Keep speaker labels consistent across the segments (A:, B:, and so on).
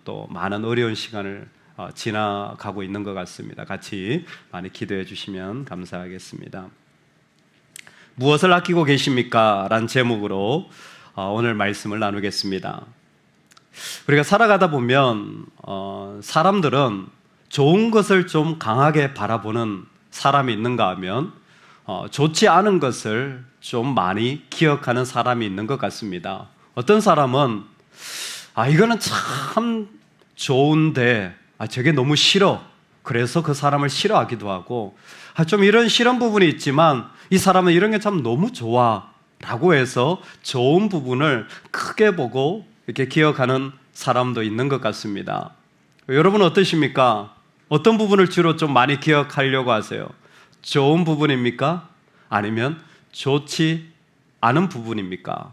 A: 또 많은 어려운 시간을 지나가고 있는 것 같습니다. 같이 많이 기도해 주시면 감사하겠습니다. 무엇을 아끼고 계십니까? 라는 제목으로 오늘 말씀을 나누겠습니다. 우리가 살아가다 보면 사람들은 좋은 것을 좀 강하게 바라보는 사람이 있는가 하면 좋지 않은 것을 좀 많이 기억하는 사람이 있는 것 같습니다. 어떤 사람은 이거는 참 좋은데 저게 너무 싫어. 그래서 그 사람을 싫어하기도 하고 좀 이런 싫은 부분이 있지만 이 사람은 이런 게 참 너무 좋아 라고 해서 좋은 부분을 크게 보고 이렇게 기억하는 사람도 있는 것 같습니다. 여러분 어떠십니까? 어떤 부분을 주로 좀 많이 기억하려고 하세요? 좋은 부분입니까? 아니면 좋지 않은 부분입니까?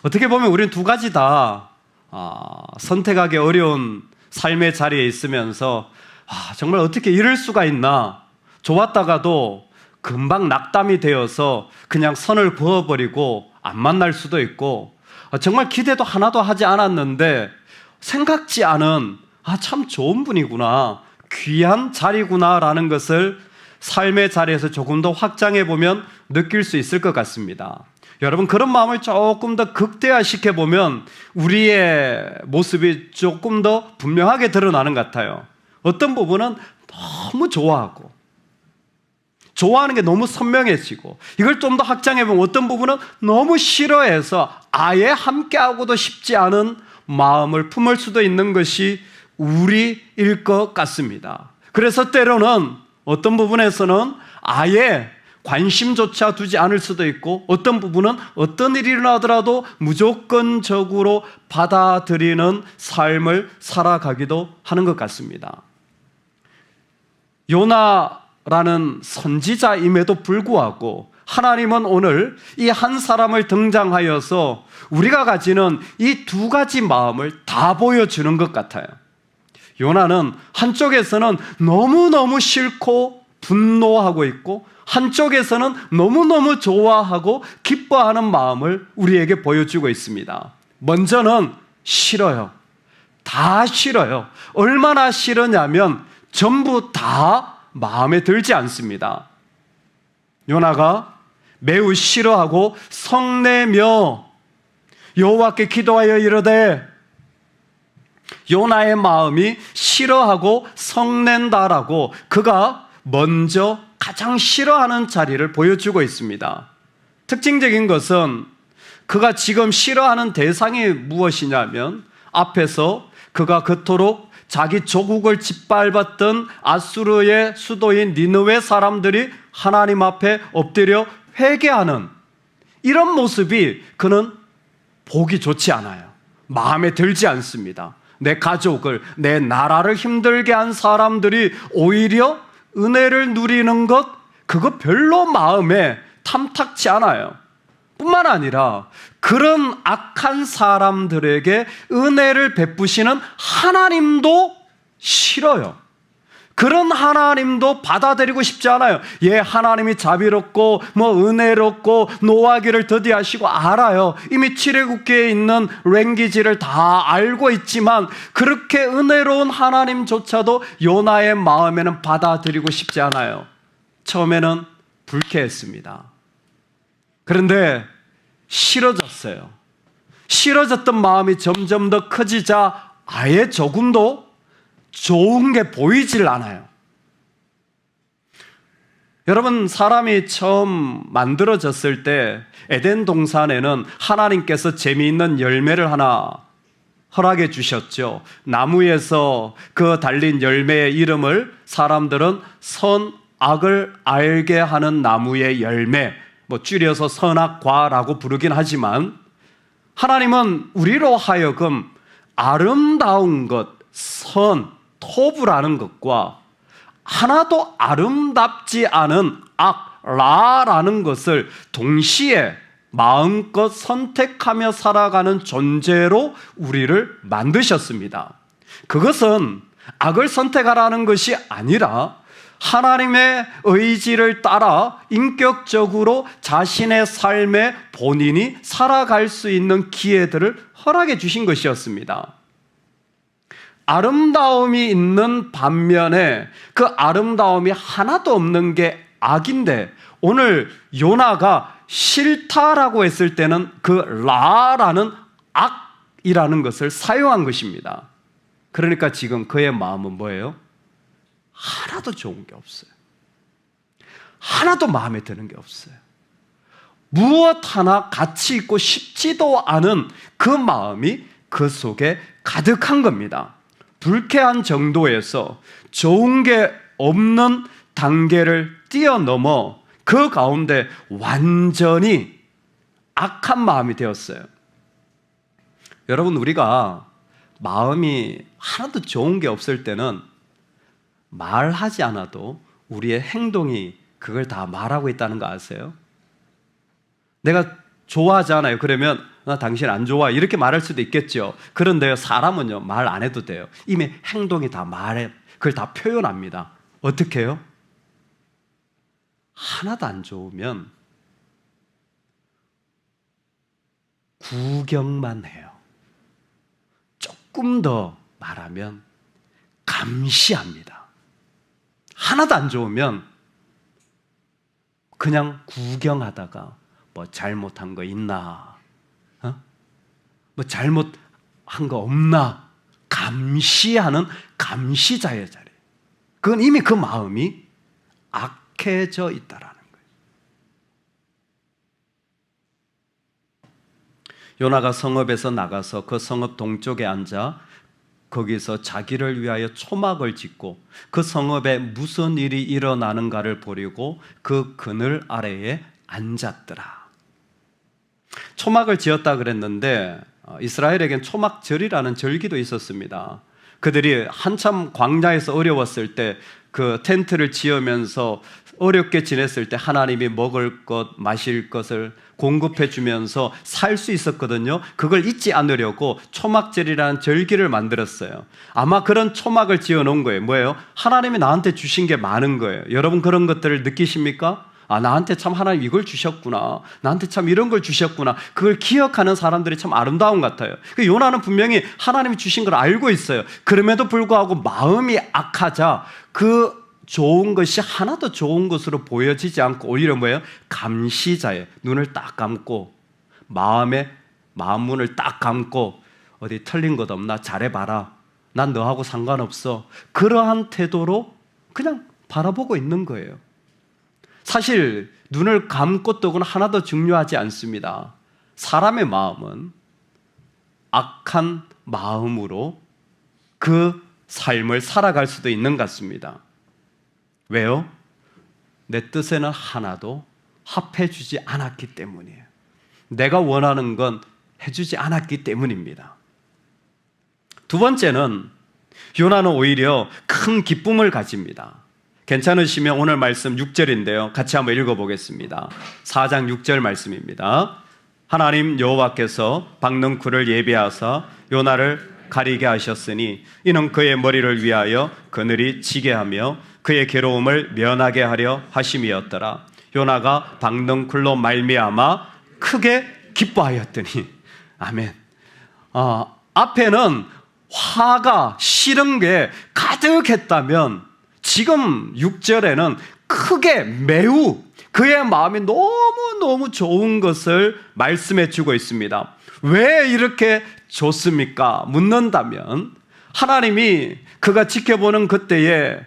A: 어떻게 보면 우리는 두 가지 다 선택하기 어려운 삶의 자리에 있으면서 정말 어떻게 이럴 수가 있나, 좋았다가도 금방 낙담이 되어서 그냥 선을 그어버리고 안 만날 수도 있고, 정말 기대도 하나도 하지 않았는데 생각지 않은 참 좋은 분이구나, 귀한 자리구나 라는 것을 삶의 자리에서 조금 더 확장해 보면 느낄 수 있을 것 같습니다. 여러분, 그런 마음을 조금 더 극대화시켜 보면 우리의 모습이 조금 더 분명하게 드러나는 것 같아요. 어떤 부분은 너무 좋아하고 좋아하는 게 너무 선명해지고, 이걸 좀 더 확장해 보면 어떤 부분은 너무 싫어해서 아예 함께하고도 싶지 않은 마음을 품을 수도 있는 것이 우리일 것 같습니다. 그래서 때로는 어떤 부분에서는 아예 관심조차 두지 않을 수도 있고, 어떤 부분은 어떤 일이 일어나더라도 무조건적으로 받아들이는 삶을 살아가기도 하는 것 같습니다. 요나라는 선지자임에도 불구하고 하나님은 오늘 이 한 사람을 등장하여서 우리가 가지는 이 두 가지 마음을 다 보여주는 것 같아요. 요나는 한쪽에서는 너무너무 싫고 분노하고 있고, 한쪽에서는 너무너무 좋아하고 기뻐하는 마음을 우리에게 보여주고 있습니다. 먼저는 싫어요. 다 싫어요. 얼마나 싫으냐면 전부 다 마음에 들지 않습니다. 요나가 매우 싫어하고 성내며 여호와께 기도하여 이르되, 요나의 마음이 싫어하고 성낸다라고 그가 먼저 가장 싫어하는 자리를 보여주고 있습니다. 특징적인 것은 그가 지금 싫어하는 대상이 무엇이냐면, 앞에서 그가 그토록 자기 조국을 짓밟았던 아수르의 수도인 니느웨 사람들이 하나님 앞에 엎드려 회개하는 이런 모습이 그는 보기 좋지 않아요. 마음에 들지 않습니다. 내 가족을, 내 나라를 힘들게 한 사람들이 오히려 은혜를 누리는 것, 그거 별로 마음에 탐탁치 않아요. 뿐만 아니라 그런 악한 사람들에게 은혜를 베푸시는 하나님도 싫어요. 그런 하나님도 받아들이고 싶지 않아요. 하나님이 자비롭고 은혜롭고 노하기를 더디하시고 알아요. 이미 출애굽기에 있는 랭귀지를 다 알고 있지만 그렇게 은혜로운 하나님조차도 요나의 마음에는 받아들이고 싶지 않아요. 처음에는 불쾌했습니다. 그런데 싫어졌어요. 싫어졌던 마음이 점점 더 커지자 아예 조금도 좋은 게 보이질 않아요. 여러분, 사람이 처음 만들어졌을 때 에덴 동산에는 하나님께서 재미있는 열매를 하나 허락해 주셨죠. 나무에서 그 달린 열매의 이름을 사람들은 선악을 알게 하는 나무의 열매, 줄여서 선악과라고 부르긴 하지만, 하나님은 우리로 하여금 아름다운 것, 토브라는 것과 하나도 아름답지 않은 라라는 것을 동시에 마음껏 선택하며 살아가는 존재로 우리를 만드셨습니다. 그것은 악을 선택하라는 것이 아니라 하나님의 의지를 따라 인격적으로 자신의 삶에 본인이 살아갈 수 있는 기회들을 허락해 주신 것이었습니다. 아름다움이 있는 반면에 그 아름다움이 하나도 없는 게 악인데, 오늘 요나가 싫다라고 했을 때는 그 라라는 악이라는 것을 사용한 것입니다. 그러니까 지금 그의 마음은 뭐예요? 하나도 좋은 게 없어요. 하나도 마음에 드는 게 없어요. 무엇 하나 가치 있고 싶지도 않은 그 마음이 그 속에 가득한 겁니다. 불쾌한 정도에서 좋은 게 없는 단계를 뛰어넘어 그 가운데 완전히 악한 마음이 되었어요. 여러분, 우리가 마음이 하나도 좋은 게 없을 때는 말하지 않아도 우리의 행동이 그걸 다 말하고 있다는 거 아세요? 내가 좋아하잖아요. 그러면 나 당신 안 좋아 이렇게 말할 수도 있겠죠. 그런데요, 사람은요 말 안 해도 돼요. 이미 행동이 다 말해, 그걸 다 표현합니다. 어떻게 해요? 하나도 안 좋으면 구경만 해요. 조금 더 말하면 감시합니다. 하나도 안 좋으면 그냥 구경하다가 뭐 잘못한 거 있나? 뭐 잘못한 거 없나? 감시하는 감시자의 자리. 그건 이미 그 마음이 악해져 있다라는 거예요. 요나가 성읍에서 나가서 그 성읍 동쪽에 앉아 거기서 자기를 위하여 초막을 짓고 그 성읍에 무슨 일이 일어나는가를 보려고 그 그늘 아래에 앉았더라. 초막을 지었다 그랬는데 이스라엘에겐 초막절이라는 절기도 있었습니다. 그들이 한참 광야에서 어려웠을 때 그 텐트를 지으면서 어렵게 지냈을 때 하나님이 먹을 것, 마실 것을 공급해 주면서 살 수 있었거든요. 그걸 잊지 않으려고 초막절이라는 절기를 만들었어요. 아마 그런 초막을 지어 놓은 거예요. 뭐예요? 하나님이 나한테 주신 게 많은 거예요. 여러분 그런 것들을 느끼십니까? 아, 나한테 참 하나님 이걸 주셨구나. 나한테 참 이런 걸 주셨구나. 그걸 기억하는 사람들이 참 아름다운 것 같아요. 요나는 분명히 하나님이 주신 걸 알고 있어요. 그럼에도 불구하고 마음이 악하자 그 좋은 것이 하나도 좋은 것으로 보여지지 않고 오히려 뭐예요? 감시자의 눈을 딱 감고 마음 문을 딱 감고 어디 틀린 것 없나? 잘해봐라. 난 너하고 상관없어. 그러한 태도로 그냥 바라보고 있는 거예요. 사실 눈을 감고 뜨고는 하나도 중요하지 않습니다. 사람의 마음은 악한 마음으로 그 삶을 살아갈 수도 있는 것 같습니다. 왜요? 내 뜻에는 하나도 합해주지 않았기 때문이에요. 내가 원하는 건 해주지 않았기 때문입니다. 두 번째는 요나는 오히려 큰 기쁨을 가집니다. 괜찮으시면 오늘 말씀 6절인데요. 같이 한번 읽어보겠습니다. 4장 6절 말씀입니다. 하나님 여호와께서 박능쿨을 예비하사 요나를 가리게 하셨으니 이는 그의 머리를 위하여 그늘이 지게 하며 그의 괴로움을 면하게 하려 하심이었더라. 요나가 박능쿨로 말미암아 크게 기뻐하였더니. 아멘. 앞에는 화가 싫은 게 가득했다면 지금 6절에는 크게 매우 그의 마음이 너무너무 좋은 것을 말씀해 주고 있습니다. 왜 이렇게 좋습니까? 묻는다면 하나님이 그가 지켜보는 그때에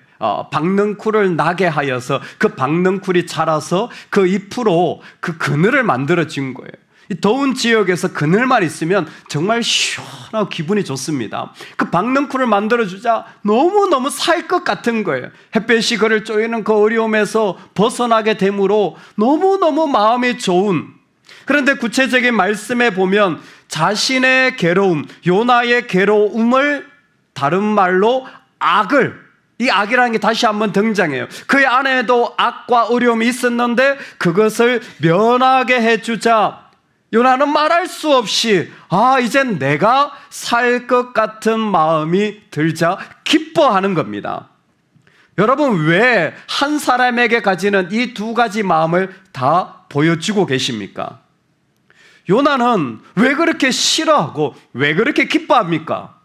A: 박능쿨을 나게 하여서 그 박능쿨이 자라서 그 잎으로 그 그늘을 만들어 준 거예요. 이 더운 지역에서 그늘만 있으면 정말 시원하고 기분이 좋습니다. 그 박능쿨을 만들어주자 너무너무 살 것 같은 거예요. 햇볕이 그를 쪼이는 그 어려움에서 벗어나게 되므로 너무너무 마음이 좋은. 그런데 구체적인 말씀에 보면 자신의 괴로움, 요나의 괴로움을 다른 말로 이 악이라는 게 다시 한번 등장해요. 그 안에도 악과 어려움이 있었는데 그것을 면하게 해주자 요나는 말할 수 없이 이젠 내가 살 것 같은 마음이 들자 기뻐하는 겁니다. 여러분 왜 한 사람에게 가지는 이 두 가지 마음을 다 보여주고 계십니까? 요나는 왜 그렇게 싫어하고 왜 그렇게 기뻐합니까?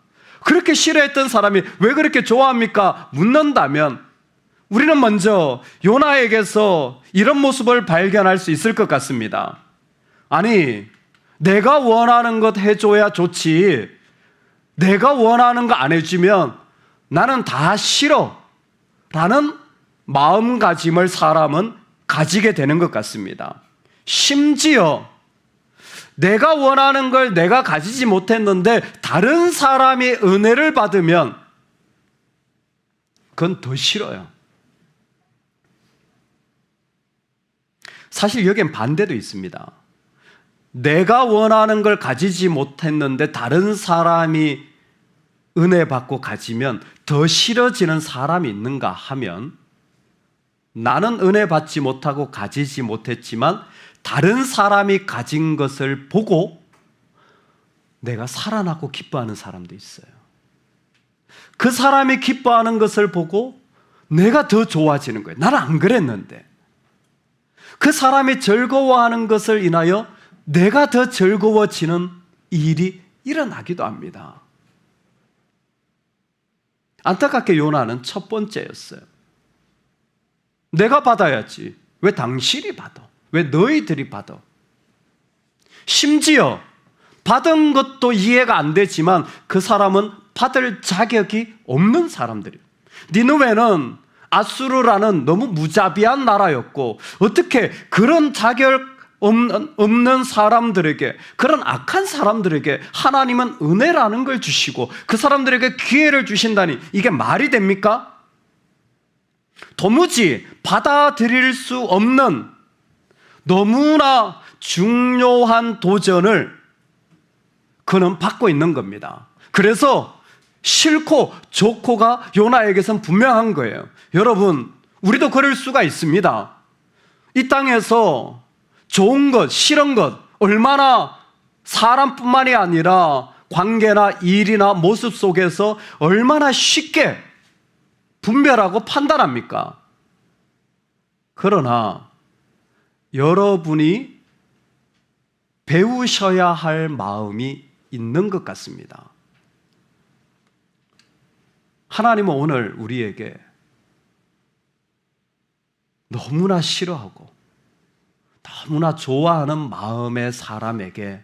A: 그렇게 싫어했던 사람이 왜 그렇게 좋아합니까? 묻는다면 우리는 먼저 요나에게서 이런 모습을 발견할 수 있을 것 같습니다. 아니, 내가 원하는 것 해줘야 좋지, 내가 원하는 거 안 해주면 나는 다 싫어 라는 마음가짐을 사람은 가지게 되는 것 같습니다. 심지어 내가 원하는 걸 내가 가지지 못했는데 다른 사람이 은혜를 받으면 그건 더 싫어요. 사실 여기엔 반대도 있습니다. 내가 원하는 걸 가지지 못했는데 다른 사람이 은혜 받고 가지면 더 싫어지는 사람이 있는가 하면, 나는 은혜 받지 못하고 가지지 못했지만 다른 사람이 가진 것을 보고 내가 살아나고 기뻐하는 사람도 있어요. 그 사람이 기뻐하는 것을 보고 내가 더 좋아지는 거예요. 나는 안 그랬는데. 그 사람이 즐거워하는 것을 인하여 내가 더 즐거워지는 일이 일어나기도 합니다. 안타깝게 요나는 첫 번째였어요. 내가 받아야지. 왜 당신이 받아? 왜 너희들이 받아? 심지어 받은 것도 이해가 안 되지만 그 사람은 받을 자격이 없는 사람들이에요. 니느웨는 아수르라는 너무 무자비한 나라였고, 어떻게 그런 자격 없는 사람들에게, 그런 악한 사람들에게 하나님은 은혜라는 걸 주시고 그 사람들에게 기회를 주신다니, 이게 말이 됩니까? 도무지 받아들일 수 없는 너무나 중요한 도전을 그는 받고 있는 겁니다. 그래서 싫고 좋고가 요나에게선 분명한 거예요. 여러분, 우리도 그럴 수가 있습니다. 이 땅에서 좋은 것, 싫은 것, 얼마나 사람뿐만이 아니라 관계나 일이나 모습 속에서 얼마나 쉽게 분별하고 판단합니까? 그러나 여러분이 배우셔야 할 마음이 있는 것 같습니다. 하나님은 오늘 우리에게 너무나 싫어하고 너무나 좋아하는 마음의 사람에게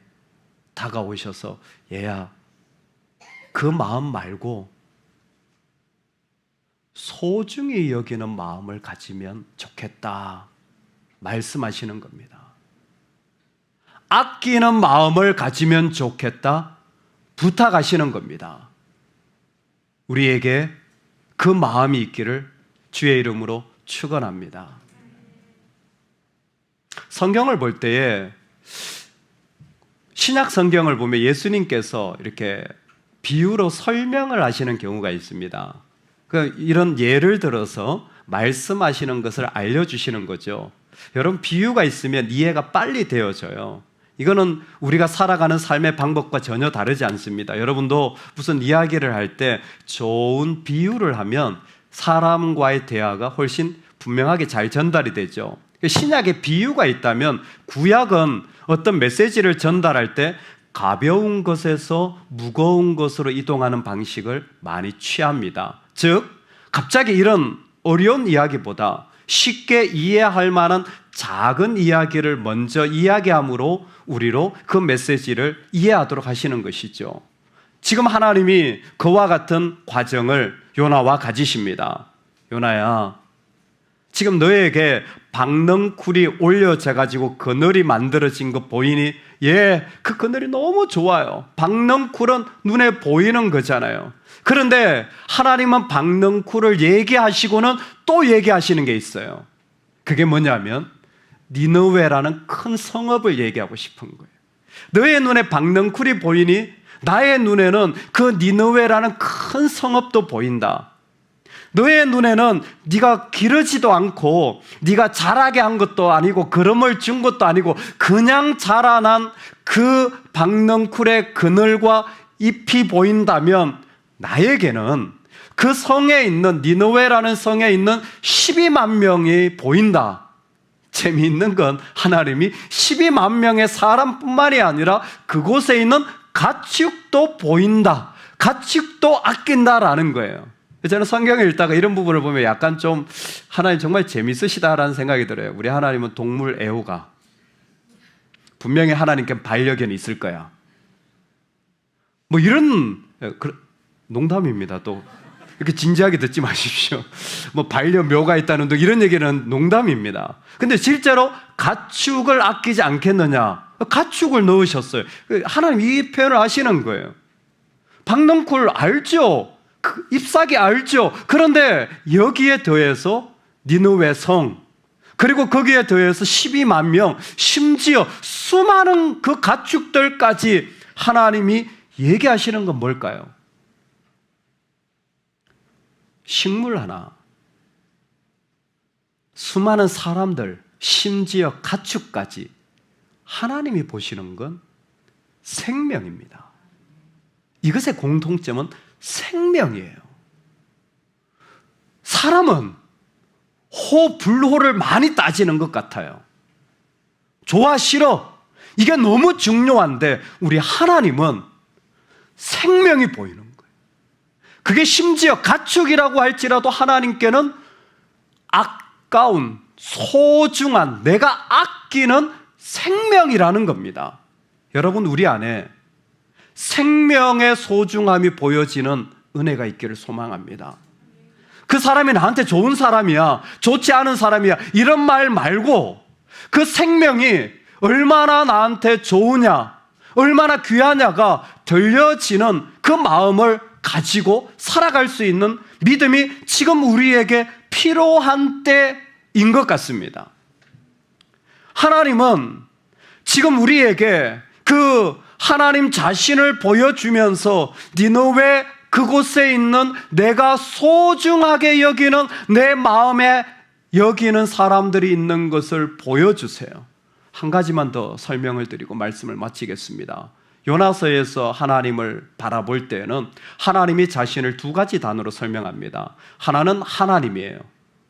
A: 다가오셔서, 얘야, 그 마음 말고 소중히 여기는 마음을 가지면 좋겠다 말씀하시는 겁니다. 아끼는 마음을 가지면 좋겠다 부탁하시는 겁니다. 우리에게 그 마음이 있기를 주의 이름으로 축원합니다. 성경을 볼 때에, 신약 성경을 보면 예수님께서 이렇게 비유로 설명을 하시는 경우가 있습니다. 이런 예를 들어서 말씀하시는 것을 알려주시는 거죠. 여러분, 비유가 있으면 이해가 빨리 되어져요. 이거는 우리가 살아가는 삶의 방법과 전혀 다르지 않습니다. 여러분도 무슨 이야기를 할 때 좋은 비유를 하면 사람과의 대화가 훨씬 분명하게 잘 전달이 되죠. 신약에 비유가 있다면 구약은 어떤 메시지를 전달할 때 가벼운 것에서 무거운 것으로 이동하는 방식을 많이 취합니다. 즉, 갑자기 이런 어려운 이야기보다 쉽게 이해할 만한 작은 이야기를 먼저 이야기함으로 우리로 그 메시지를 이해하도록 하시는 것이죠. 지금 하나님이 그와 같은 과정을 요나와 가지십니다. 요나야, 지금 너에게 박넝쿨이 올려져가지고 그늘이 만들어진 거 보이니? 예, 그 그늘이 너무 좋아요. 박넝쿨은 눈에 보이는 거잖아요. 그런데 하나님은 박넝쿨을 얘기하시고는 또 얘기하시는 게 있어요. 그게 뭐냐면 니느웨라는 큰 성읍을 얘기하고 싶은 거예요. 너의 눈에 박넝쿨이 보이니? 나의 눈에는 그 니느웨라는 큰 성읍도 보인다. 너의 눈에는 네가 기르지도 않고 네가 자라게 한 것도 아니고 그름을 준 것도 아니고 그냥 자라난 그 박넝쿨의 그늘과 잎이 보인다면, 나에게는 그 성에 있는, 니느웨라는 성에 있는 12만 명이 보인다. 재미있는 건 하나님이 12만 명의 사람뿐만이 아니라 그곳에 있는 가축도 보인다. 가축도 아낀다라는 거예요. 저는 성경을 읽다가 이런 부분을 보면 약간 좀 하나님 정말 재밌으시다라는 생각이 들어요. 우리 하나님은 동물 애호가. 분명히 하나님께 반려견이 있을 거야. 뭐 이런 농담입니다. 또 이렇게 진지하게 듣지 마십시오. 뭐 반려묘가 있다는 등 이런 얘기는 농담입니다. 근데 실제로 가축을 아끼지 않겠느냐? 가축을 넣으셨어요. 하나님 이 표현을 하시는 거예요. 박넝쿨 알죠? 잎사귀 알죠? 그런데 여기에 더해서 니느웨 성, 그리고 거기에 더해서 12만 명, 심지어 수많은 그 가축들까지 하나님이 얘기하시는 건 뭘까요? 식물 하나, 수많은 사람들, 심지어 가축까지 하나님이 보시는 건 생명입니다. 이것의 공통점은 생명이에요. 사람은 호, 불호를 많이 따지는 것 같아요. 좋아, 싫어. 이게 너무 중요한데 우리 하나님은 생명이 보이는 거예요. 그게 심지어 가축이라고 할지라도 하나님께는 아까운, 소중한, 내가 아끼는 생명이라는 겁니다. 여러분, 우리 안에 생명의 소중함이 보여지는 은혜가 있기를 소망합니다. 그 사람이 나한테 좋은 사람이야, 좋지 않은 사람이야, 이런 말 말고 그 생명이 얼마나 나한테 좋으냐, 얼마나 귀하냐가 들려지는 그 마음을 가지고 살아갈 수 있는 믿음이 지금 우리에게 필요한 때인 것 같습니다. 하나님은 지금 우리에게 그 하나님 자신을 보여주면서 니느웨 그곳에 있는 내가 소중하게 여기는 내 마음에 여기는 사람들이 있는 것을 보여주세요. 한 가지만 더 설명을 드리고 말씀을 마치겠습니다. 요나서에서 하나님을 바라볼 때는 하나님이 자신을 두 가지 단어로 설명합니다. 하나는 하나님이에요.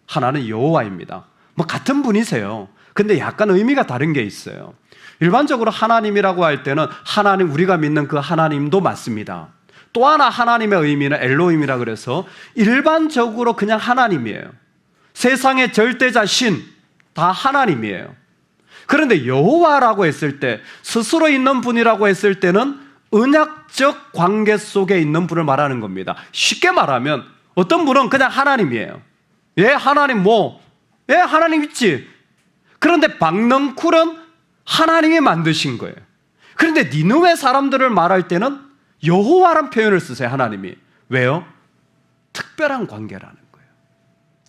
A: 하나는 여호와입니다. 뭐 같은 분이세요. 근데 약간 의미가 다른 게 있어요. 일반적으로 하나님이라고 할 때는 하나님, 우리가 믿는 그 하나님도 맞습니다. 또 하나 하나님의 의미는 엘로힘이라 그래서 일반적으로 그냥 하나님이에요. 세상의 절대자 신 다 하나님이에요. 그런데 여호와라고 했을 때, 스스로 있는 분이라고 했을 때는 언약적 관계 속에 있는 분을 말하는 겁니다. 쉽게 말하면 어떤 분은 그냥 하나님이에요. 예, 하나님 예, 하나님 있지. 그런데 박넝쿨은 하나님이 만드신 거예요. 그런데 니느웨 사람들을 말할 때는 여호와란 표현을 쓰세요. 하나님이. 왜요? 특별한 관계라는 거예요.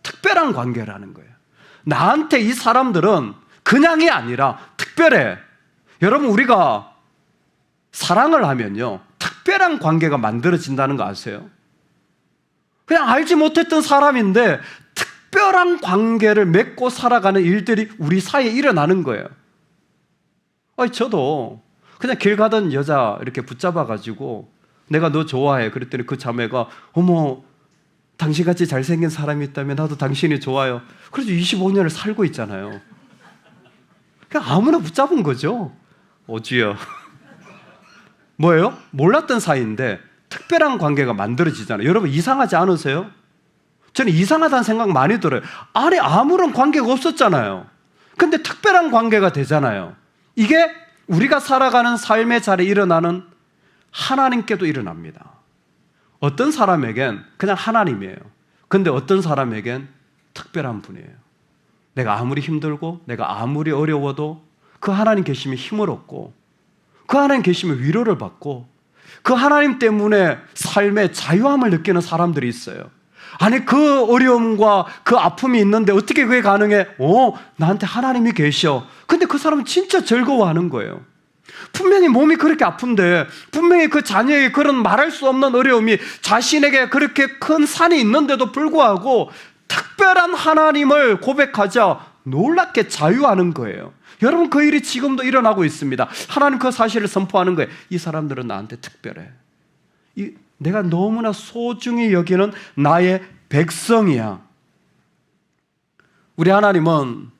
A: 특별한 관계라는 거예요. 나한테 이 사람들은 그냥이 아니라 특별해. 여러분, 우리가 사랑을 하면요, 특별한 관계가 만들어진다는 거 아세요? 그냥 알지 못했던 사람인데 특별한 관계를 맺고 살아가는 일들이 우리 사이에 일어나는 거예요. 저도 그냥 길 가던 여자 이렇게 붙잡아가지고 내가 너 좋아해. 그랬더니 그 자매가 어머, 당신같이 잘생긴 사람이 있다면 나도 당신이 좋아요. 그래서 25년을 살고 있잖아요. 그냥 아무나 붙잡은 거죠. 어주여. 뭐예요? 몰랐던 사이인데 특별한 관계가 만들어지잖아요. 여러분, 이상하지 않으세요? 저는 이상하다는 생각 많이 들어요. 아니, 아무런 관계가 없었잖아요. 근데 특별한 관계가 되잖아요. 이게 우리가 살아가는 삶의 자리에 일어나는 하나님께도 일어납니다. 어떤 사람에겐 그냥 하나님이에요. 근데 어떤 사람에겐 특별한 분이에요. 내가 아무리 힘들고 내가 아무리 어려워도 그 하나님 계시면 힘을 얻고, 그 하나님 계시면 위로를 받고, 그 하나님 때문에 삶의 자유함을 느끼는 사람들이 있어요. 아니, 그 어려움과 그 아픔이 있는데 어떻게 그게 가능해? 나한테 하나님이 계셔. 근데 그 사람은 진짜 즐거워하는 거예요. 분명히 몸이 그렇게 아픈데, 분명히 그 자녀의 그런 말할 수 없는 어려움이 자신에게 그렇게 큰 산이 있는데도 불구하고 특별한 하나님을 고백하자 놀랍게 자유하는 거예요. 여러분, 그 일이 지금도 일어나고 있습니다. 하나님 그 사실을 선포하는 거예요. 이 사람들은 나한테 특별해. 내가 너무나 소중히 여기는 나의 백성이야. 우리 하나님은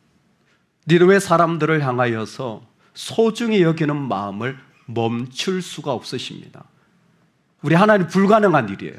A: 니느웨 사람들을 향하여서 소중히 여기는 마음을 멈출 수가 없으십니다. 우리 하나님 불가능한 일이에요.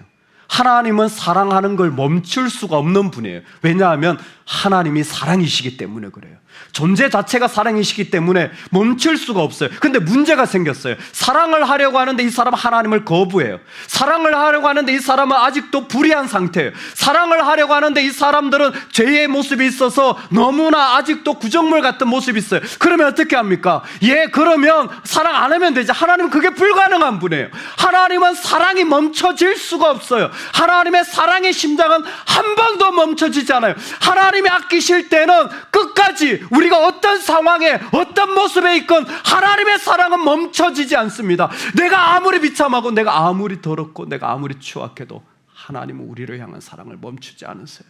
A: 하나님은 사랑하는 걸 멈출 수가 없는 분이에요. 왜냐하면 하나님이 사랑이시기 때문에 그래요. 존재 자체가 사랑이시기 때문에 멈출 수가 없어요. 근데 문제가 생겼어요. 사랑을 하려고 하는데 이 사람은 하나님을 거부해요. 사랑을 하려고 하는데 이 사람은 아직도 불의한 상태예요. 사랑을 하려고 하는데 이 사람들은 죄의 모습이 있어서 너무나 아직도 구정물 같은 모습이 있어요. 그러면 어떻게 합니까? 그러면 사랑 안 하면 되지. 하나님은 그게 불가능한 분이에요. 하나님은 사랑이 멈춰질 수가 없어요. 하나님의 사랑의 심장은 한 번도 멈춰지지 않아요. 하나님이 아끼실 때는 끝까지 우리가 어떤 상황에 어떤 모습에 있건 하나님의 사랑은 멈춰지지 않습니다. 내가 아무리 비참하고 내가 아무리 더럽고 내가 아무리 추악해도 하나님은 우리를 향한 사랑을 멈추지 않으세요.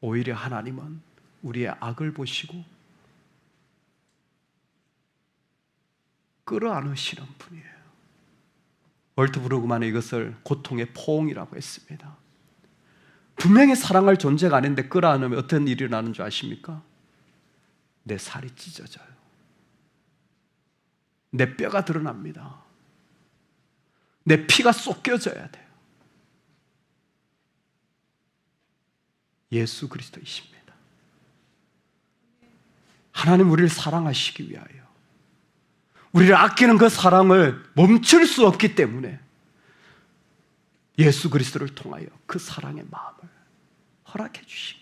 A: 오히려 하나님은 우리의 악을 보시고 끌어안으시는 분이에요. 월트 브루그만은 이것을 고통의 포옹이라고 했습니다. 분명히 사랑할 존재가 아닌데 끌어안으면 어떤 일이 일어나는 줄 아십니까? 내 살이 찢어져요. 내 뼈가 드러납니다. 내 피가 쏟겨져야 돼요. 예수 그리스도이십니다. 하나님 우리를 사랑하시기 위하여 우리를 아끼는 그 사랑을 멈출 수 없기 때문에 예수 그리스도를 통하여 그 사랑의 마음을 허락해 주신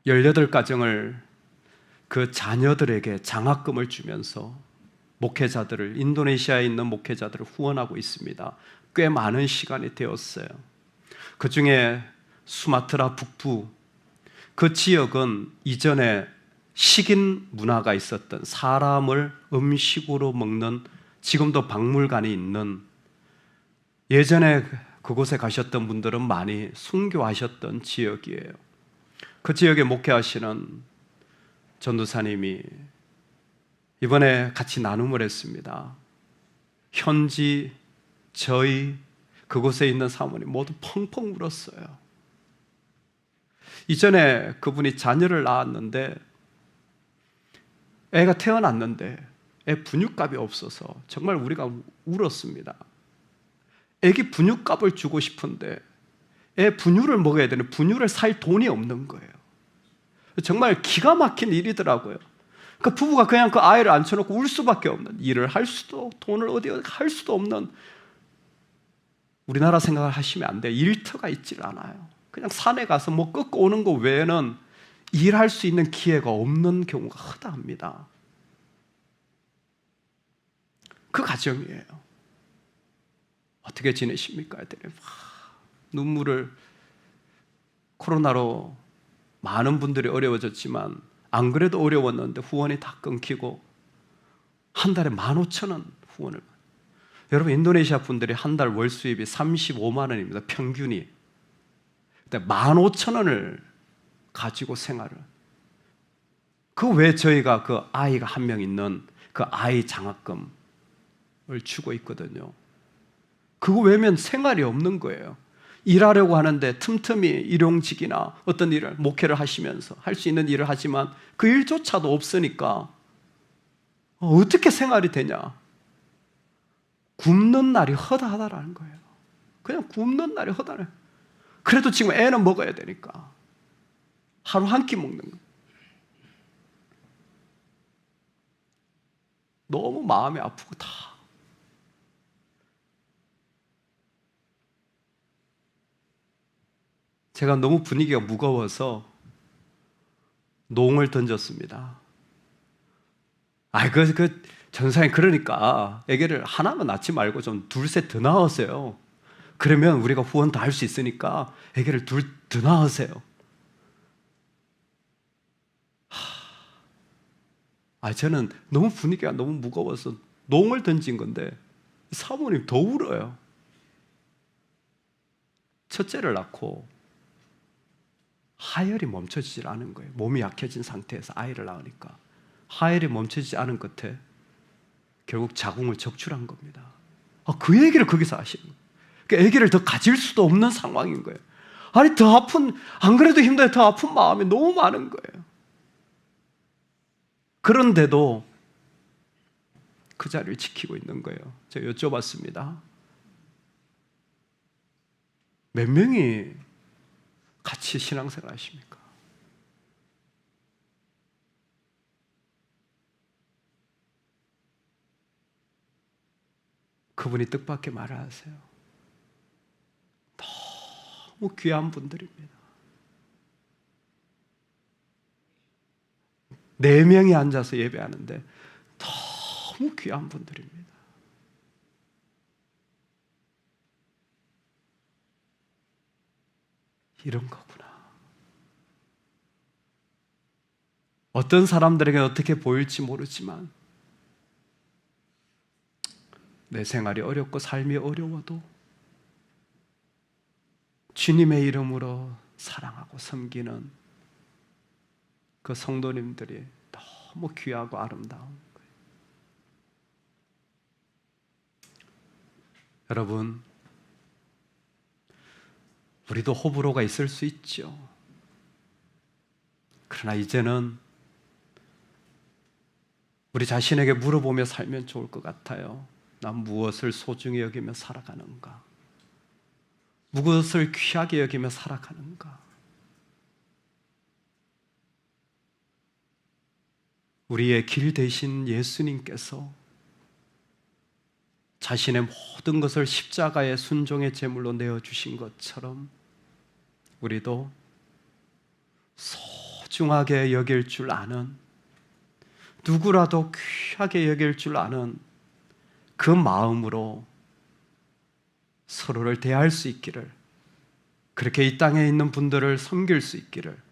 A: 거예요. 18가정을 그 자녀들에게 장학금을 주면서 목회자들을, 인도네시아에 있는 목회자들을 후원하고 있습니다. 꽤 많은 시간이 되었어요. 그 중에 수마트라 북부 그 지역은 이전에 식인 문화가 있었던, 사람을 음식으로 먹는, 지금도 박물관이 있는, 예전에 그곳에 가셨던 분들은 많이 순교하셨던 지역이에요. 그 지역에 목회하시는 전도사님이 이번에 같이 나눔을 했습니다. 현지, 저희, 그곳에 있는 사모님 모두 펑펑 울었어요. 이전에 그분이 자녀를 낳았는데 애가 태어났는데 애 분유값이 없어서 정말 우리가 울었습니다. 애기 분유값을 주고 싶은데 애 분유를 먹어야 되는, 분유를 살 돈이 없는 거예요. 정말 기가 막힌 일이더라고요. 그 부부가 그냥 그 아이를 앉혀놓고 울 수밖에 없는, 일을 할 수도, 돈을 어디 할 수도 없는, 우리나라 생각을 하시면 안 돼요. 일터가 있질 않아요. 그냥 산에 가서 뭐 꺾고 오는 거 외에는 일할 수 있는 기회가 없는 경우가 허다합니다. 그 가정이에요. 어떻게 지내십니까? 애들이 눈물을, 코로나로 많은 분들이 어려워졌지만 안 그래도 어려웠는데 후원이 다 끊기고 한 달에 15,000원 후원을. 여러분, 인도네시아 분들이 한 달 월 수입이 35만 원입니다. 평균이. 15,000원을 가지고 생활을. 그 외에 저희가 그 아이가 한 명 있는 그 아이 장학금을 주고 있거든요. 그거 외면 생활이 없는 거예요. 일하려고 하는데 틈틈이 일용직이나 어떤 일을, 목회를 하시면서 할 수 있는 일을 하지만 그 일조차도 없으니까 어떻게 생활이 되냐. 굶는 날이 허다하다라는 거예요. 그냥 굶는 날이 허다해. 그래도 지금 애는 먹어야 되니까 하루 한 끼 먹는 거예요. 너무 마음이 아프고 다. 제가 너무 분위기가 무거워서 농을 던졌습니다. 전사님, 그러니까 애기를 하나만 낳지 말고 좀 둘셋 더 낳으세요. 그러면 우리가 후원 다 할 수 있으니까 애기를 둘 더 낳으세요. 저는 너무 분위기가 너무 무거워서 농을 던진 건데 사모님 더 울어요. 첫째를 낳고 하혈이 멈춰지질 않은 거예요. 몸이 약해진 상태에서 아이를 낳으니까 하혈이 멈춰지지 않은 끝에 결국 자궁을 적출한 겁니다. 그 얘기를 거기서 하시는 거예요. 그러니까 아기를 더 가질 수도 없는 상황인 거예요. 더 아픈, 안 그래도 힘든데 더 아픈 마음이 너무 많은 거예요. 그런데도 그 자리를 지키고 있는 거예요. 제가 여쭤봤습니다. 몇 명이 같이 신앙생활 하십니까? 그분이 뜻밖의 말을 하세요. 너무 귀한 분들입니다. 4명이 앉아서 예배하는데 너무 귀한 분들입니다. 이런 거구나. 어떤 사람들에게 어떻게 보일지 모르지만 내 생활이 어렵고 삶이 어려워도 주님의 이름으로 사랑하고 섬기는 그 성도님들이 너무 귀하고 아름다운 거예요. 여러분, 우리도 호불호가 있을 수 있죠. 그러나 이제는 우리 자신에게 물어보며 살면 좋을 것 같아요. 난 무엇을 소중히 여기며 살아가는가? 무엇을 귀하게 여기며 살아가는가? 우리의 길 대신 예수님께서 자신의 모든 것을 십자가의 순종의 제물로 내어주신 것처럼 우리도 소중하게 여길 줄 아는, 누구라도 귀하게 여길 줄 아는 그 마음으로 서로를 대할 수 있기를, 그렇게 이 땅에 있는 분들을 섬길 수 있기를